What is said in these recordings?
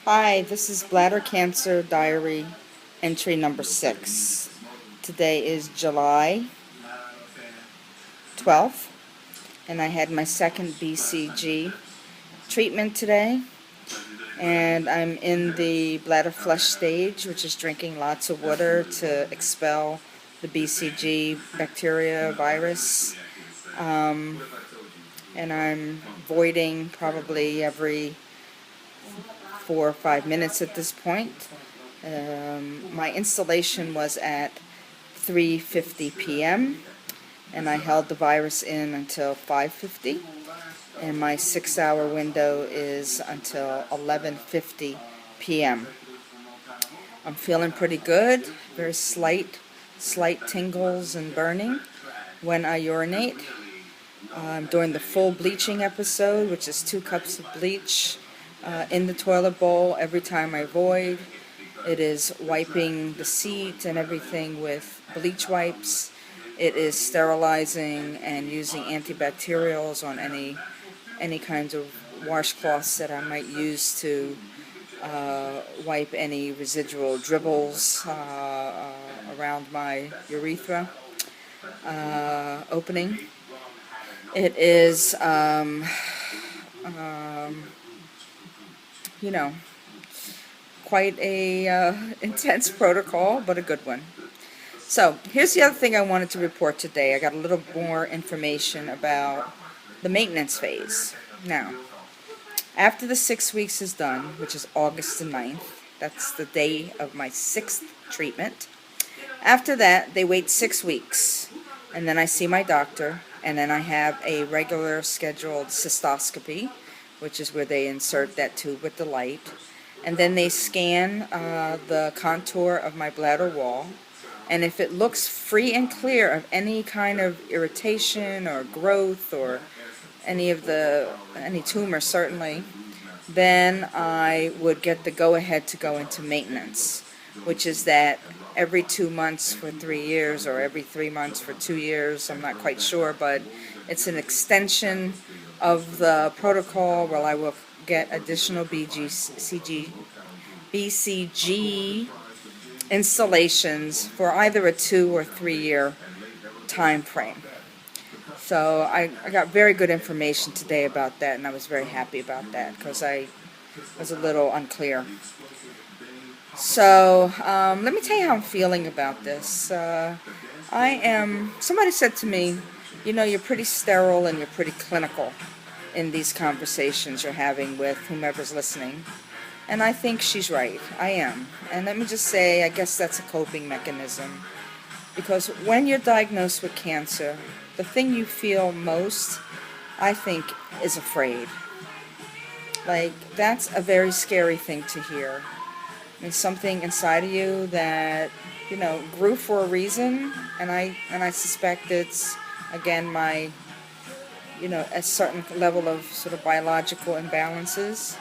Hi, this is Bladder Cancer Diary entry number 6. Today is July 12th, and I had my second BCG treatment today. And I'm in the bladder flush stage, which is drinking lots of water to expel the BCG bacteria virus. And I'm voiding probably every 4 or 5 minutes at this point. My installation was at 3:50 p.m. and I held the virus in until 5:50, and my 6-hour window is until 11:50 p.m. I'm feeling pretty good. Very slight tingles and burning when I urinate. I'm doing the full bleaching episode, which is 2 cups of bleach in the toilet bowl every time I void. It is wiping the seat and everything with bleach wipes. It is sterilizing and using antibacterials on any kinds of washcloths that I might use to wipe any residual dribbles around my urethra opening. It is quite a intense protocol, but a good one. So here's the other thing I wanted to report today. I got a little more information about the maintenance phase. Now, after the 6 weeks is done, which is August the 9th, that's the day of my 6th treatment. After that, they wait 6 weeks, and then I see my doctor, and then I have a regular scheduled cystoscopy, which is where they insert that tube with the light. And then they scan the contour of my bladder wall. And if it looks free and clear of any kind of irritation or growth or any tumor certainly, then I would get the go-ahead to go into maintenance, which is that every 2 months for 3 years or every 3 months for 2 years. I'm not quite sure, but it's an extension of the protocol where I will get additional BCG installations for either a 2 or 3 year time frame. So I got very good information today about that, and I was very happy about that because I was a little unclear. So let me tell you how I'm feeling about this. Somebody said to me, you're pretty sterile and you're pretty clinical in these conversations you're having with whomever's listening. And I think she's right. I am. And let me just say, I guess that's a coping mechanism. Because when you're diagnosed with cancer, the thing you feel most, I think, is afraid. Like, that's a very scary thing to hear. I mean, something inside of you that, grew for a reason, and I suspect it's, again, my, a certain level of sort of biological imbalances.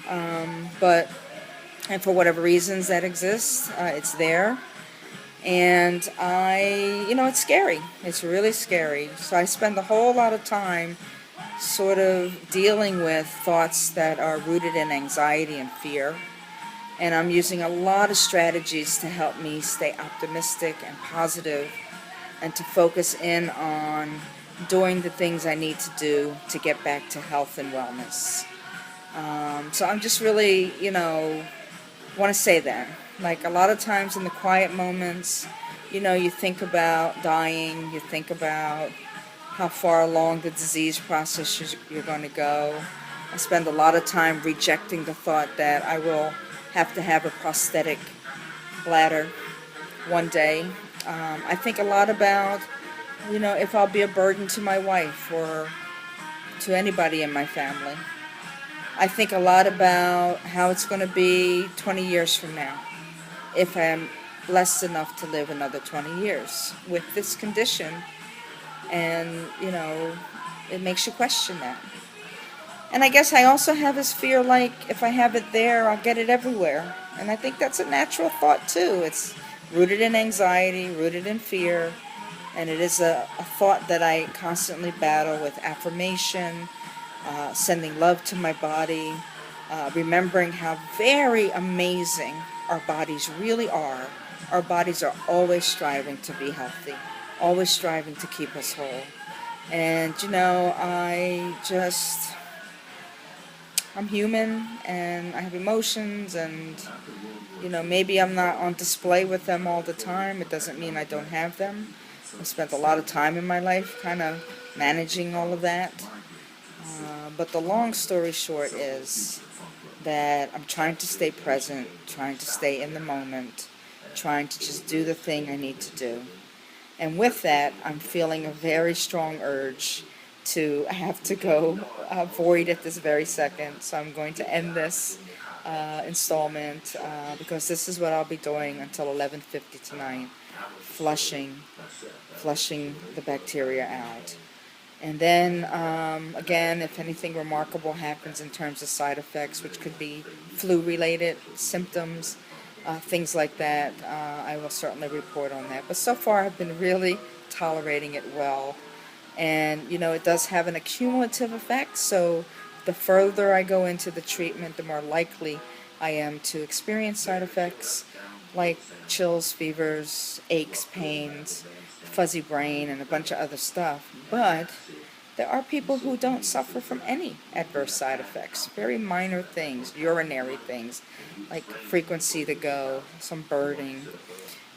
And for whatever reasons that exist, it's there. And it's scary. It's really scary. So I spend a whole lot of time sort of dealing with thoughts that are rooted in anxiety and fear. And I'm using a lot of strategies to help me stay optimistic and positive and to focus in on doing the things I need to do to get back to health and wellness. So I'm just really, want to say that. Like, a lot of times in the quiet moments, you think about dying, you think about how far along the disease process you're going to go. I spend a lot of time rejecting the thought that I will have to have a prosthetic bladder one day. I think a lot about, if I'll be a burden to my wife or to anybody in my family. I think a lot about how it's going to be 20 years from now if I'm blessed enough to live another 20 years with this condition. And, it makes you question that. And I guess I also have this fear, like, if I have it there, I'll get it everywhere. And I think that's a natural thought, too. It's rooted in anxiety, rooted in fear. And it is a thought that I constantly battle with affirmation, sending love to my body, remembering how very amazing our bodies really are. Our bodies are always striving to be healthy, always striving to keep us whole. And I'm human and I have emotions, and maybe I'm not on display with them all the time. It doesn't mean I don't have them. I've spent a lot of time in my life kind of managing all of that. But the long story short is that I'm trying to stay present, trying to stay in the moment, trying to just do the thing I need to do. And with that, I'm feeling a very strong urge to have to go void at this very second. So I'm going to end this installment because this is what I'll be doing until 11:50 tonight, flushing, flushing the bacteria out. And then, again, if anything remarkable happens in terms of side effects, which could be flu-related symptoms, things like that, I will certainly report on that. But so far, I've been really tolerating it well. And, it does have an accumulative effect, so the further I go into the treatment, the more likely I am to experience side effects like chills, fevers, aches, pains, fuzzy brain, and a bunch of other stuff. But there are people who don't suffer from any adverse side effects, very minor things, urinary things, like frequency to go, some burning.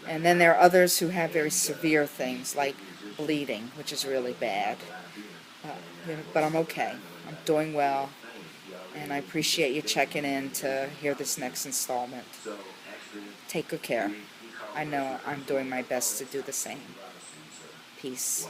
And then there are others who have very severe things, like bleeding, which is really bad. Uh, but I'm okay. I'm doing well, and I appreciate you checking in to hear this next installment. Take good care. I know I'm doing my best to do the same. Peace.